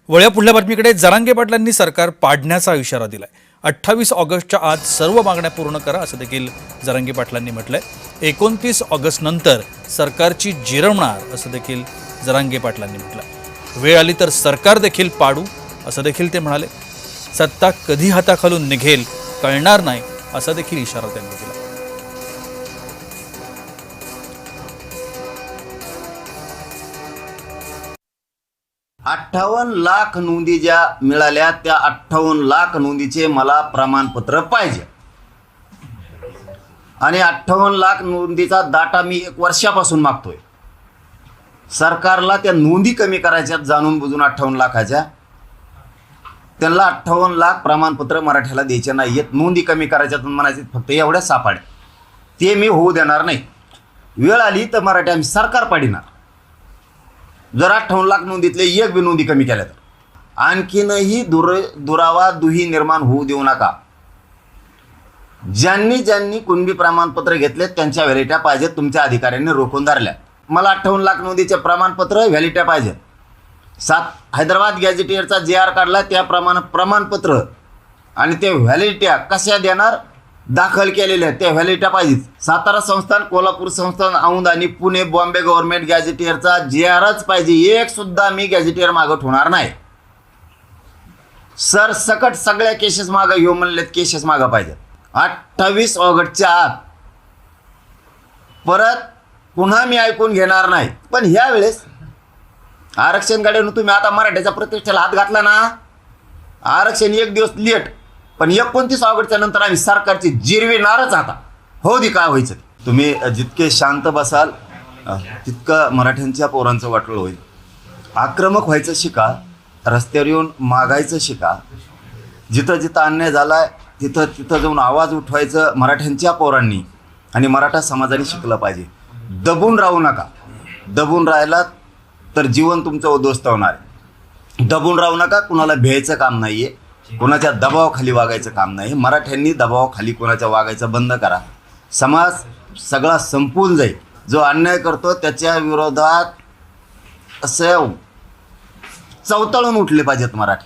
वळ्या पुढल्या बातमीकडे. जरांगे पाटलांनी सरकार पाडण्याचा इशारा दिलाय. 28 ऑगस्टच्या आत सर्व मागण्या पूर्ण करा असं देखील जरांगे पाटलांनी म्हटलंय. 29 ऑगस्ट नंतर सरकारची जिरवणार असं देखील जरांगे पाटलांनी म्हटलंय. वेळ आली तर सरकार देखील पाडू असं देखील ते म्हणाले. सत्ता कधी हाताखालून निघेल कळणार नाही असा देखील इशारा त्यांनी दिला. $58 लाख नोंदी ज्या मिळाल्या त्या 58 लाख नोंदीचे मला प्रमाणपत्र पाहिजे आणि 58 लाख नोंदीचा डाटा मी 1 वर्षापासून मागतोय. सरकारला त्या नोंदी कमी करायच्यात जाणून बुजून 58 लाखाच्या. त्यांना 58 लाख प्रमाणपत्र मराठ्याला द्यायचे नाही आहेत. नोंदी कमी करायच्यात म्हणायचे फक्त एवढ्या सापाड्या. ते मी होऊ देणार नाही. वेळ आली तर मराठी आम्ही सरकार पाडिणार. जर 58 लाख नोंदीतले एक बी नोंदी कमी केल्या तर आणखीनही दुरावा दुही निर्माण होऊ देऊ नका. ज्यांनी कुणबी प्रमाणपत्र घेतले त्यांच्या व्हॅलिट्या पाहिजेत. तुमच्या अधिकाऱ्यांनी रोखून धरल्या. मला 58 लाख नोंदीचे प्रमाणपत्र व्हॅलिट्या पाहिजेत. 7 हैदराबाद गॅझेटियरचा JR काढला त्या प्रमाणपत्र आणि ते व्हॅलिट्या कशा देणार दाखल केलेल्या त्या व्हॅलिट्या पाहिजेत. सातारा संस्थान, कोल्हापूर संस्थान, औंध आणि पुणे बॉम्बे गव्हर्नमेंट गॅझेटियरचा JRच पाहिजे. एक सुद्धा मी गॅझेटियर मागं ठेवणार नाही. सर सकट सगळ्या केसेस मागं घेऊ म्हणलेत. केसेस मागं पाहिजेत. 28 ऑगस्टच्या आत परत पुन्हा मी ऐकून घेणार नाही. पण ह्या वेळेस आरक्षण काढून तुम्ही आता मराठ्याच्या प्रतिष्ठेला हात घातला ना. आरक्षण 1 दिवस लेट, पण 29 ऑगस्टच्या नंतर आम्ही सरकारची जिरविणारच. आता हो दे काय व्हायचं. तुम्ही जितके शांत बसाल तितकं मराठ्यांच्या पोरांचं वाटोळं होईल. आक्रमक व्हायचं शिका. रस्त्यावर येऊन मागायचं शिका. जिथं जिथं अन्याय झालाय तिथं जाऊन आवाज उठवायचं मराठ्यांच्या पोरांनी आणि मराठा समाजाने शिकलं पाहिजे. दबून राहू नका. दबून राहिलात तर जीवन तुमचं उद्ध्वस्त होणार आहे. दबून राहू नका. कुणाला भ्यायचं काम नाही आहे. कोणाच्या दबावाखाली वागायचं काम नाही. मराठ्यांनी दबावाखाली कोणाच्या वागायचं बंद करा. समाज सगळा संपून जाईल. जो अन्याय करतो त्याच्या विरोधात असं चवताळून उठले पाहिजेत मराठी.